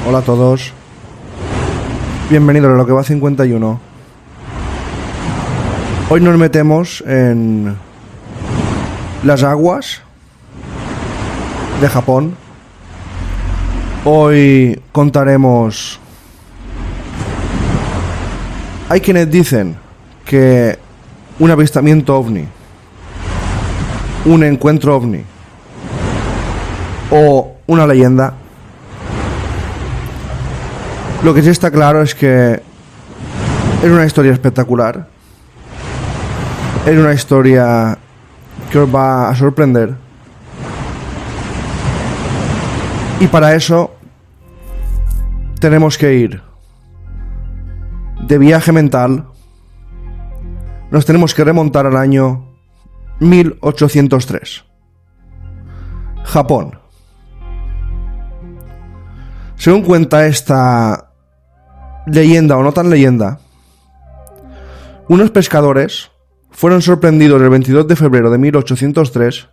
Hola a todos. Bienvenidos a Lo que va 51. Hoy nos metemos en las aguas de Japón. Hoy contaremos... Hay quienes dicen que un avistamiento ovni, un encuentro ovni o una leyenda. Lo que sí está claro es que es una historia espectacular. Es una historia que os va a sorprender. Y para eso tenemos que ir de viaje mental. Nos tenemos que remontar al año 1803. Japón. Según cuenta esta leyenda o no tan leyenda, unos pescadores fueron sorprendidos el 22 de febrero de 1803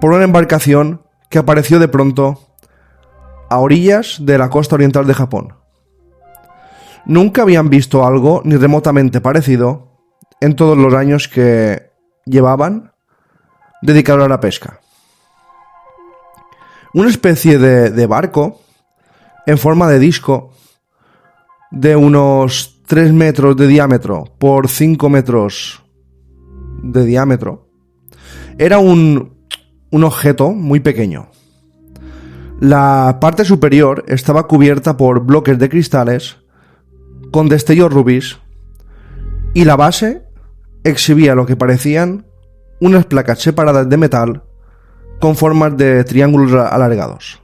por una embarcación que apareció de pronto a orillas de la costa oriental de Japón. Nunca habían visto algo ni remotamente parecido en todos los años que llevaban dedicados a la pesca. Una especie de barco en forma de disco de unos 3 metros de diámetro por 5 metros de diámetro. Era un objeto muy pequeño. La parte superior estaba cubierta por bloques de cristales con destellos rubíes y la base exhibía lo que parecían unas placas separadas de metal con formas de triángulos alargados.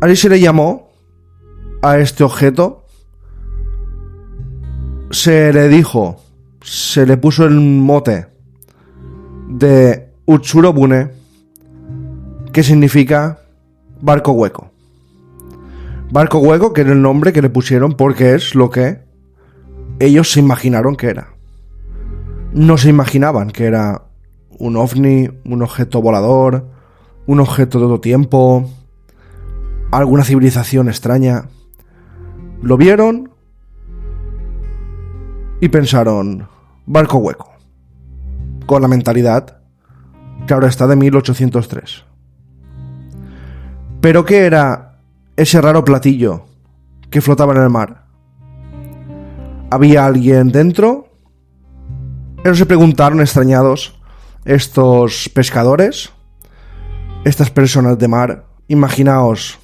Así se le llamó a este objeto. Se le puso el mote de Utsurobune, que significa barco hueco. Barco hueco, que era el nombre que le pusieron porque es lo que ellos se imaginaron que era. No se imaginaban que era un ovni, un objeto volador, un objeto de otro tiempo, alguna civilización extraña. Lo vieron y pensaron, barco hueco, con la mentalidad que ahora está de 1803. ¿Pero qué era ese raro platillo que flotaba en el mar? ¿Había alguien dentro? Eso se preguntaron extrañados estos pescadores, estas personas de mar. Imaginaos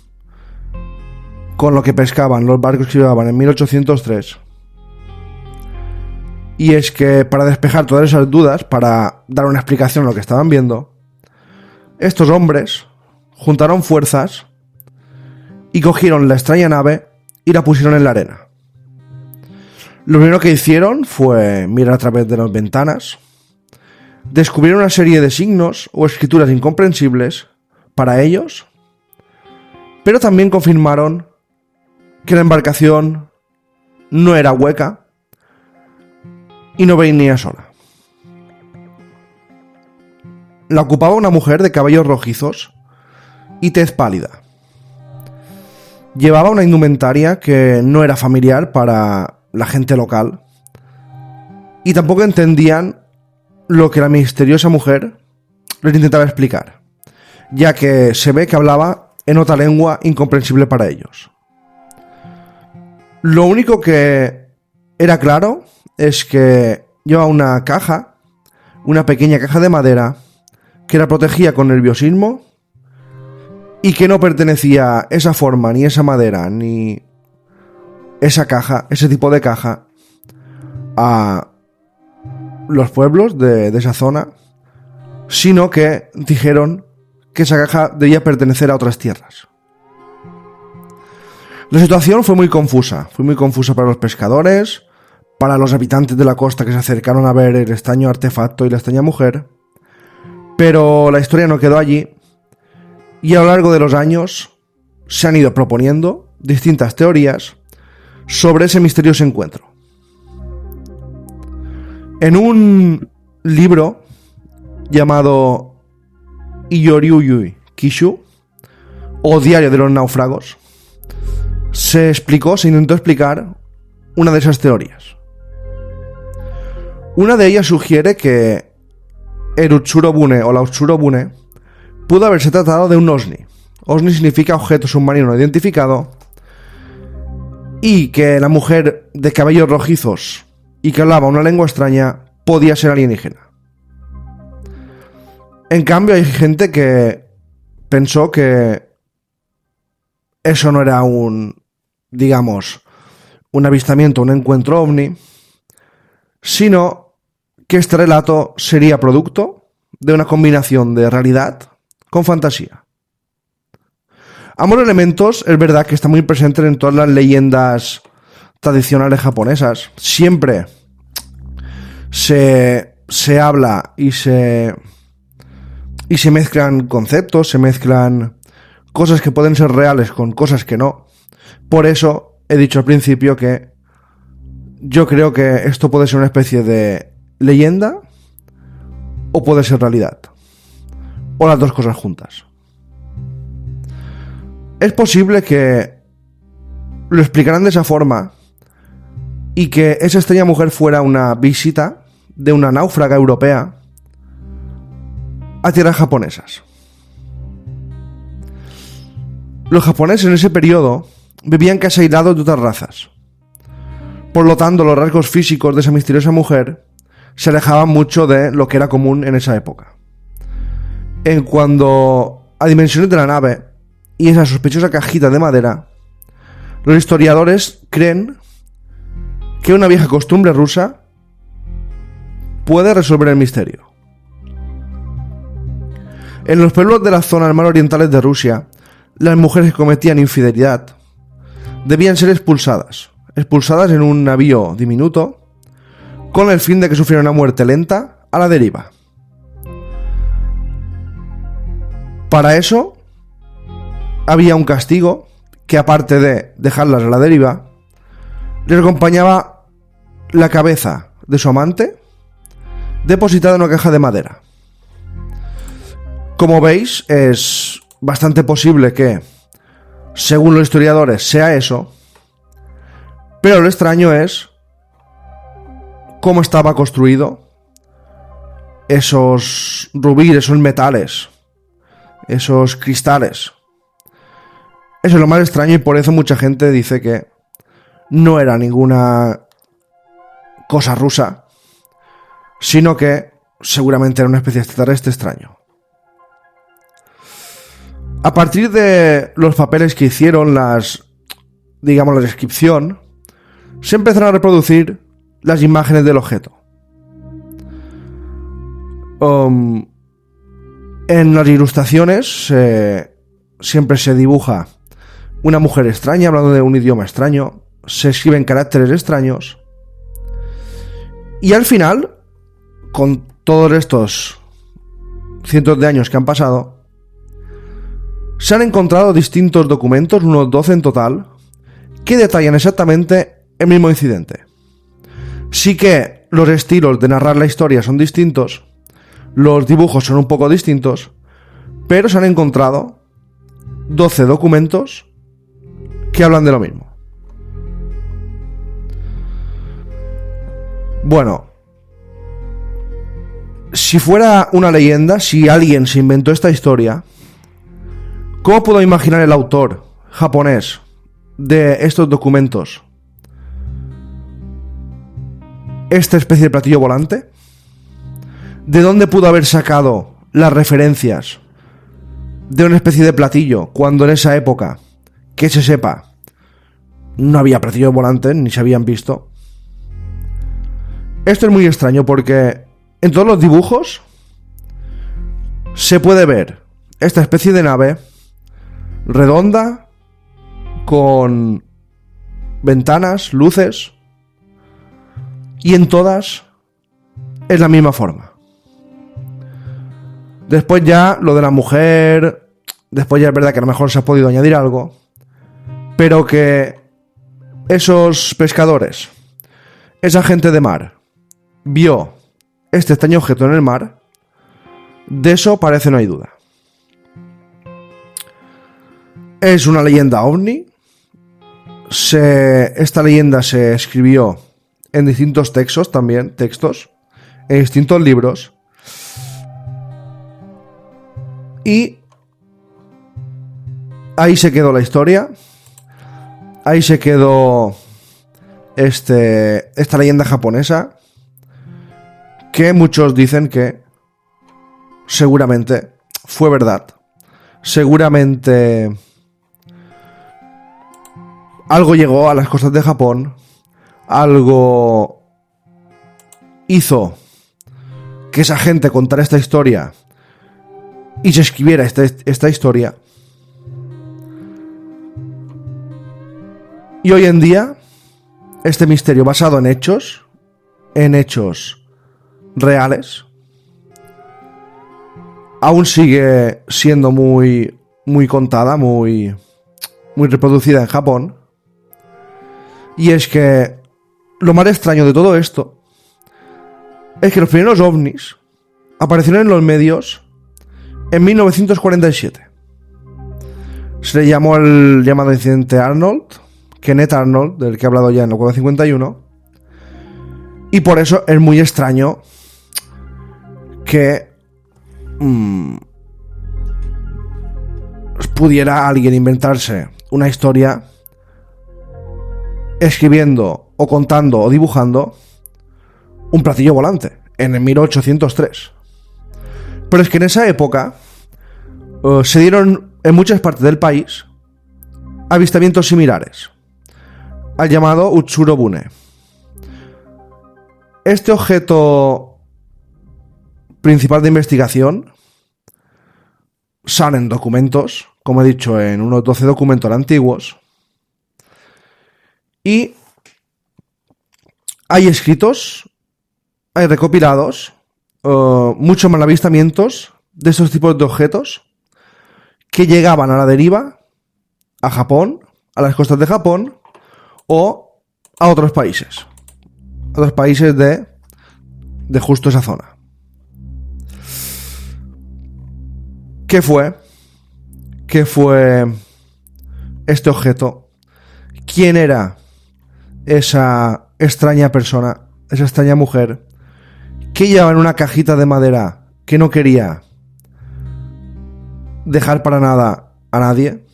con lo que pescaban los barcos que llevaban en 1803. Y es que para despejar todas esas dudas, para dar una explicación a lo que estaban viendo, estos hombres juntaron fuerzas y cogieron la extraña nave y la pusieron en la arena. Lo primero que hicieron fue mirar a través de las ventanas. Descubrieron una serie de signos o escrituras incomprensibles para ellos, pero también confirmaron que la embarcación no era hueca y no venía sola. La ocupaba una mujer de cabellos rojizos y tez pálida. Llevaba una indumentaria que no era familiar para la gente local y tampoco entendían lo que la misteriosa mujer les intentaba explicar, ya que se ve que hablaba en otra lengua incomprensible para ellos. Lo único que era claro es que llevaba una caja, una pequeña caja de madera, que la protegía con nerviosismo y que no pertenecía esa forma, ni esa madera, ni esa caja, ese tipo de caja, a los pueblos de esa zona, sino que dijeron que esa caja debía pertenecer a otras tierras. La situación fue muy confusa para los pescadores, para los habitantes de la costa que se acercaron a ver el extraño artefacto y la extraña mujer, pero la historia no quedó allí y a lo largo de los años se han ido proponiendo distintas teorías sobre ese misterioso encuentro. En un libro llamado Iyoryuyu Kishu, o Diario de los náufragos, se intentó explicar una de esas teorías. Una de ellas sugiere que el Utsurobune o la Utsurobune pudo haberse tratado de un OSNI. OSNI significa objeto submarino no identificado, y que la mujer de cabellos rojizos y que hablaba una lengua extraña podía ser alienígena. En cambio, hay gente que pensó que eso no era un avistamiento, un encuentro ovni, sino que este relato sería producto de una combinación de realidad con fantasía. Ambos elementos es verdad que están muy presentes en todas las leyendas tradicionales japonesas. Siempre se habla y se mezclan conceptos, se mezclan cosas que pueden ser reales con cosas que no. Por eso he dicho al principio que yo creo que esto puede ser una especie de leyenda o puede ser realidad, o las dos cosas juntas. Es posible que lo explicaran de esa forma y que esa extraña mujer fuera una visita de una náufraga europea a tierras japonesas. Los japoneses en ese periodo vivían casi aislados de otras razas. Por lo tanto, los rasgos físicos de esa misteriosa mujer se alejaban mucho de lo que era común en esa época. En cuanto a dimensiones de la nave y esa sospechosa cajita de madera, los historiadores creen que una vieja costumbre rusa puede resolver el misterio. En los pueblos de las zonas más orientales de Rusia, las mujeres que cometían infidelidad debían ser expulsadas en un navío diminuto, con el fin de que sufrieran una muerte lenta a la deriva. Para eso había un castigo que, aparte de dejarlas a la deriva, les acompañaba la cabeza de su amante depositada en una caja de madera. Como veis, es bastante posible que, según los historiadores, sea eso, pero lo extraño es cómo estaba construido esos rubíes, esos metales, esos cristales. Eso es lo más extraño, y por eso mucha gente dice que no era ninguna cosa rusa, sino que seguramente era una especie de extraterrestre extraño. A partir de los papeles que hicieron, la descripción, se empezaron a reproducir las imágenes del objeto. En las ilustraciones siempre se dibuja una mujer extraña hablando de un idioma extraño, se escriben caracteres extraños, y al final, con todos estos cientos de años que han pasado, se han encontrado distintos documentos, unos 12 en total, que detallan exactamente el mismo incidente. Sí que los estilos de narrar la historia son distintos, los dibujos son un poco distintos, pero se han encontrado 12 documentos que hablan de lo mismo. Bueno, si fuera una leyenda, si alguien se inventó esta historia, ¿cómo puedo imaginar el autor japonés de estos documentos esta especie de platillo volante? ¿De dónde pudo haber sacado las referencias de una especie de platillo cuando en esa época, que se sepa, no había platillos volantes ni se habían visto? Esto es muy extraño porque en todos los dibujos se puede ver esta especie de nave redonda, con ventanas, luces, y en todas es la misma forma. Después ya lo de la mujer, después ya es verdad que a lo mejor se ha podido añadir algo, pero que esos pescadores, esa gente de mar, vio este extraño objeto en el mar, de eso parece no hay duda. Es una leyenda ovni. Esta leyenda se escribió en distintos textos también, en distintos libros. Y ahí se quedó la historia. Ahí se quedó esta leyenda japonesa, que muchos dicen que seguramente fue verdad. Seguramente algo llegó a las costas de Japón, algo hizo que esa gente contara esta historia y se escribiera esta historia. Y hoy en día, este misterio basado en hechos reales, aún sigue siendo muy, muy contada, muy, muy reproducida en Japón. Y es que lo más extraño de todo esto es que los primeros ovnis aparecieron en los medios en 1947. Se le llamó el llamado incidente Arnold, Kenneth Arnold, del que he hablado ya en el 451. Y por eso es muy extraño que pudiera alguien inventarse una historia escribiendo o contando o dibujando un platillo volante en el 1803. Pero es que en esa época se dieron en muchas partes del país avistamientos similares al llamado Utsurobune. Este objeto principal de investigación sale en documentos, como he dicho, en unos 12 documentos antiguos, y hay escritos, hay recopilados muchos más avistamientos de estos tipos de objetos que llegaban a la deriva, a Japón, a las costas de Japón o a otros países de justo esa zona. ¿Qué fue este objeto? ¿Quién era esa extraña persona, esa extraña mujer que llevaba en una cajita de madera que no quería dejar para nada a nadie?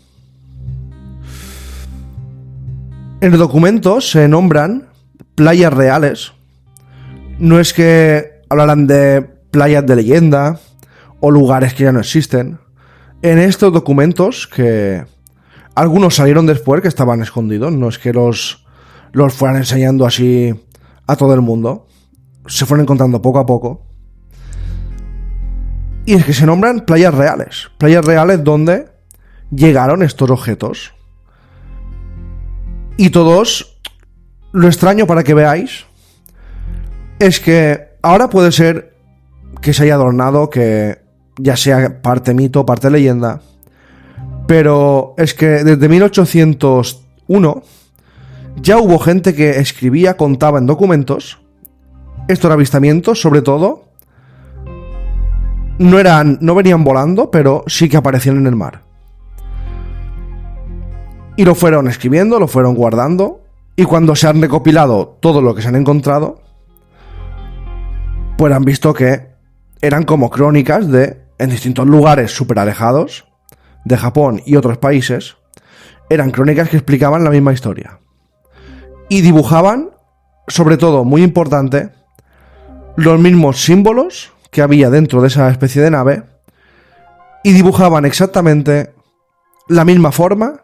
En el documento se nombran playas reales. No es que hablaran de playas de leyenda o lugares que ya no existen. En estos documentos, que algunos salieron después, que estaban escondidos, no es que los fueran enseñando así a todo el mundo, se fueron encontrando poco a poco. Y es que se nombran playas reales donde llegaron estos objetos. Y todos, lo extraño para que veáis, es que ahora puede ser que se haya adornado, que ya sea parte mito, parte leyenda, pero es que desde 1801 ya hubo gente que escribía, contaba en documentos estos avistamientos, sobre todo no venían volando, pero sí que aparecían en el mar. Y lo fueron escribiendo, lo fueron guardando, y cuando se han recopilado todo lo que se han encontrado, pues han visto que eran como crónicas en distintos lugares súper alejados de Japón y otros países, eran crónicas que explicaban la misma historia. Y dibujaban, sobre todo, muy importante, los mismos símbolos que había dentro de esa especie de nave, y dibujaban exactamente la misma forma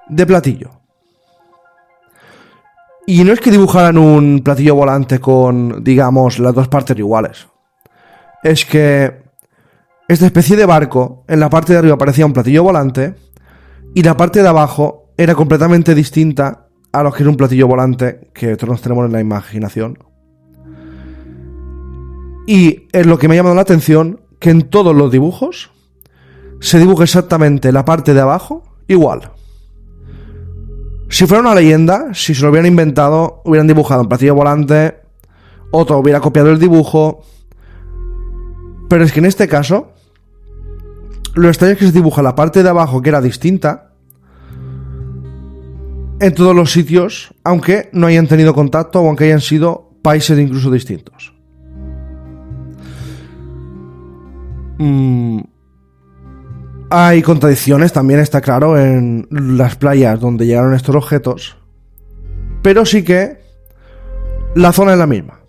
de platillo. Y no es que dibujaran un platillo volante con, digamos, las dos partes iguales. Es que esta especie de barco, en la parte de arriba parecía un platillo volante y la parte de abajo era completamente distinta a lo que era un platillo volante que todos tenemos en la imaginación. Y es lo que me ha llamado la atención, que en todos los dibujos se dibuja exactamente la parte de abajo igual. Si fuera una leyenda, si se lo hubieran inventado, hubieran dibujado un platillo volante, otro hubiera copiado el dibujo. Pero es que en este caso, Lo extraño es que se dibuja la parte de abajo, que era distinta, en todos los sitios, aunque no hayan tenido contacto o aunque hayan sido países incluso distintos. Hay contradicciones, también está claro, en las playas donde llegaron estos objetos, pero sí que la zona es la misma.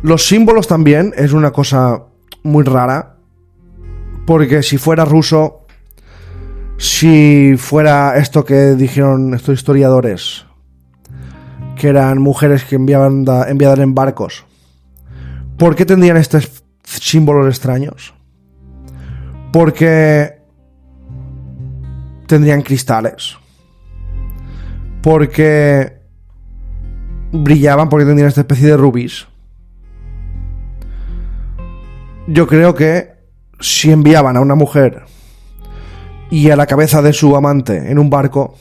Los símbolos también es una cosa muy rara, porque si fuera ruso, si fuera esto que dijeron estos historiadores, que eran mujeres que enviadas en barcos, ¿por qué tendrían estos símbolos extraños? Porque tendrían cristales, porque brillaban, porque tendrían esta especie de rubíes. Yo creo que si enviaban a una mujer y a la cabeza de su amante en un barco,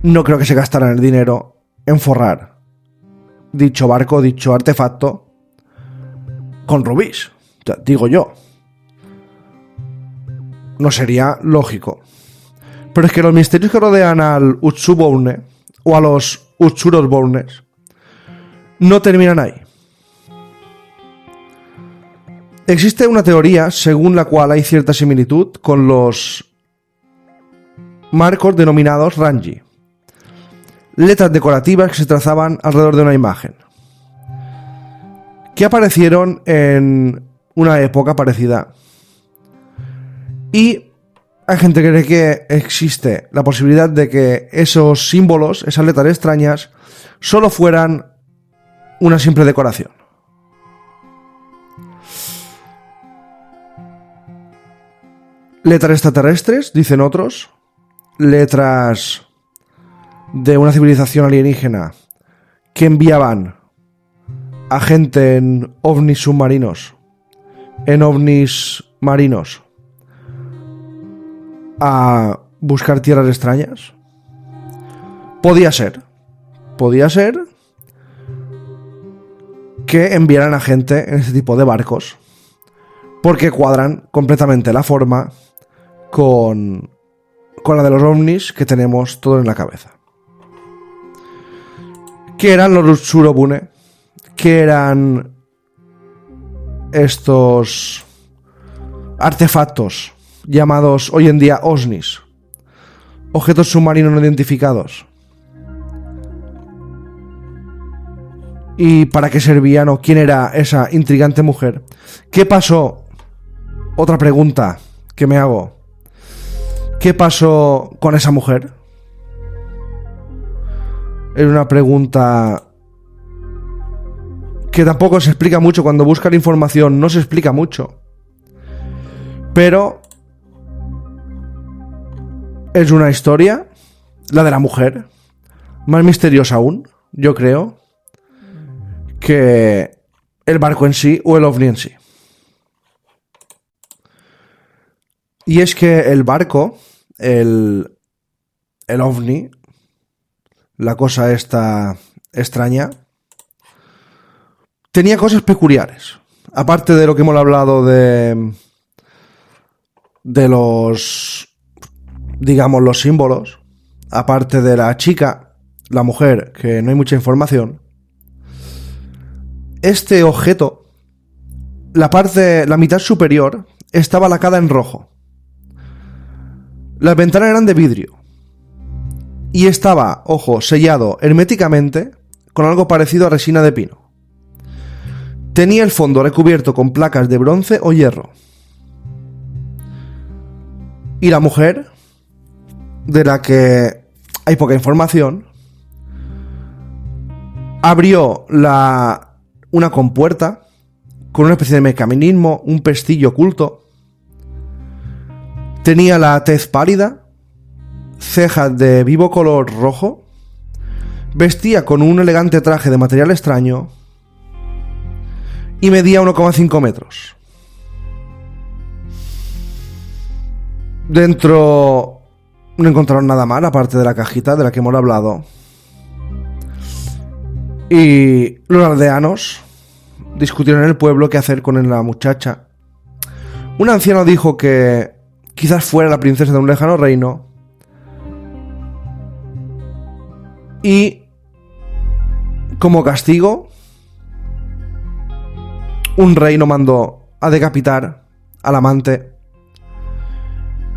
no creo que se gastaran el dinero en forrar dicho barco, dicho artefacto con rubíes. O sea, digo yo. No sería lógico. Pero es que los misterios que rodean al Utsubourne o a los Utsurosbournes no terminan ahí. Existe una teoría según la cual hay cierta similitud con los marcos denominados ranji, letras decorativas que se trazaban alrededor de una imagen, que aparecieron en una época parecida. Y hay gente que cree que existe la posibilidad de que esos símbolos, esas letras extrañas, solo fueran una simple decoración. Letras extraterrestres, dicen otros. Letras de una civilización alienígena que enviaban a gente en ovnis submarinos, en ovnis marinos, a buscar tierras extrañas. Podía ser que enviaran a gente en este tipo de barcos, porque cuadran completamente la forma con la de los ovnis que tenemos todo en la cabeza. ¿Qué eran los Utsurobune? ¿Qué eran estos artefactos llamados hoy en día OSNIs? Objetos submarinos no identificados. ¿Y para qué servían o quién era esa intrigante mujer? ¿Qué pasó? Otra pregunta que me hago. ¿Qué pasó con esa mujer? Es una pregunta que tampoco se explica mucho. Cuando buscas la información no se explica mucho. Pero es una historia, la de la mujer, más misteriosa aún, yo creo, que el barco en sí o el ovni en sí. Y es que el barco, el ovni, la cosa esta extraña, tenía cosas peculiares. Aparte de lo que hemos hablado de los, digamos, los símbolos, aparte de la chica, la mujer, que no hay mucha información, este objeto, la mitad superior, estaba lacada en rojo. Las ventanas eran de vidrio. Y estaba, ojo, sellado herméticamente con algo parecido a resina de pino. Tenía el fondo recubierto con placas de bronce o hierro. Y la mujer, de la que hay poca información, abrió una compuerta con una especie de mecanismo, un pestillo oculto. Tenía la tez pálida, cejas de vivo color rojo, vestía con un elegante traje de material extraño y medía 1,5 metros. Dentro no encontraron nada mal, aparte de la cajita de la que hemos hablado. Y los aldeanos discutieron en el pueblo qué hacer con la muchacha, Un anciano dijo que quizás fuera la princesa de un lejano reino y, como castigo, un rey lo mandó a decapitar al amante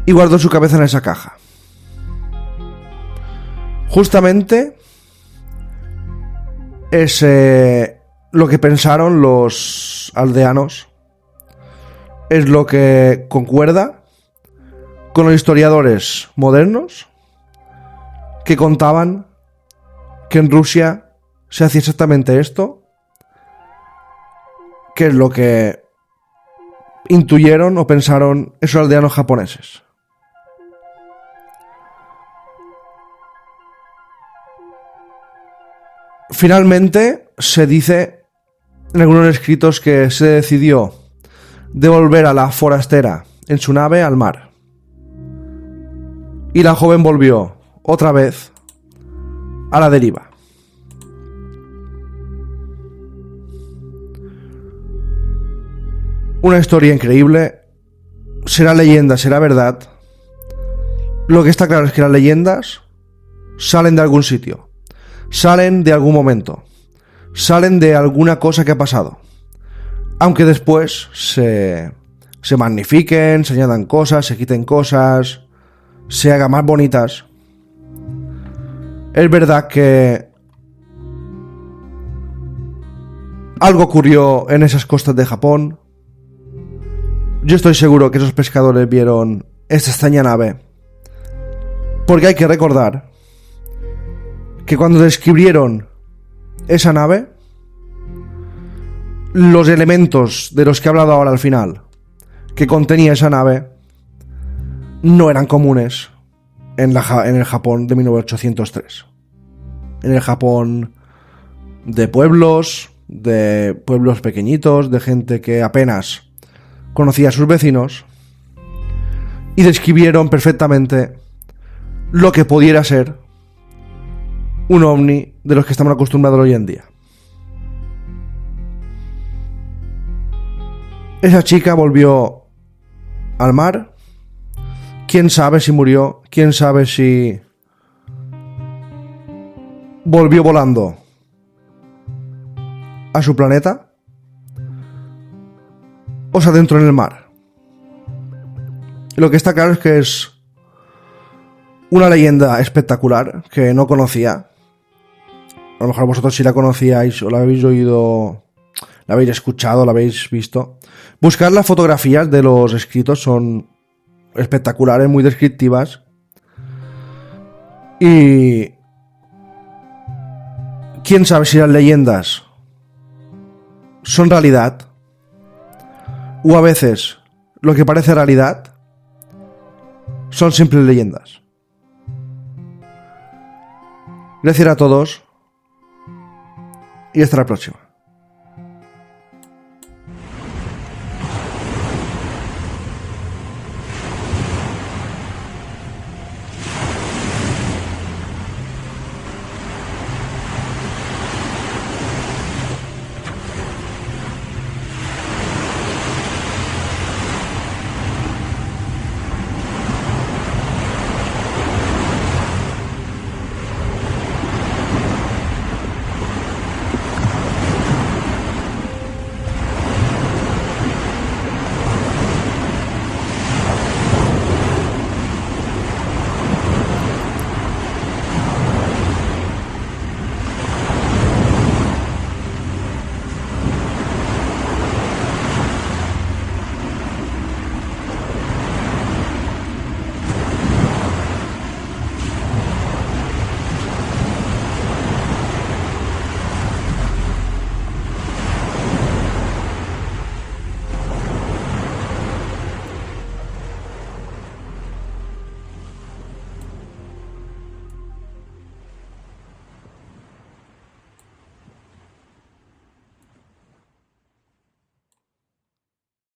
y guardó su cabeza en esa caja. Justamente es lo que pensaron los aldeanos, es lo que concuerda con los historiadores modernos que contaban que en Rusia se hacía exactamente esto, que es lo que intuyeron o pensaron esos aldeanos japoneses. Finalmente se dice en algunos escritos que se decidió devolver a la forastera en su nave al mar. Y la joven volvió otra vez a la deriva. Una historia increíble. Será leyenda, será verdad. Lo que está claro es que las leyendas salen de algún sitio, salen de algún momento, salen de alguna cosa que ha pasado. Aunque después se magnifiquen, se añadan cosas, se quiten cosas, se hagan más bonitas. Es verdad que algo ocurrió en esas costas de Japón. Yo estoy seguro que esos pescadores vieron esta extraña nave. Porque hay que recordar que cuando describieron esa nave, los elementos de los que he hablado ahora al final, que contenía esa nave, no eran comunes en el Japón de 1803. En el Japón de pueblos pequeñitos, de gente que apenas conocía a sus vecinos, y describieron perfectamente lo que pudiera ser un ovni de los que estamos acostumbrados hoy en día. Esa chica volvió al mar. Quién sabe si murió, quién sabe si volvió volando a su planeta o se adentró en el mar. Lo que está claro es que es una leyenda espectacular que no conocía. A lo mejor vosotros sí la conocíais o la habéis oído, la habéis escuchado, la habéis visto. Buscar las fotografías de los escritos, son espectaculares, muy descriptivas. Y quién sabe si las leyendas son realidad, o a veces lo que parece realidad son simples leyendas. Gracias a todos y hasta la próxima.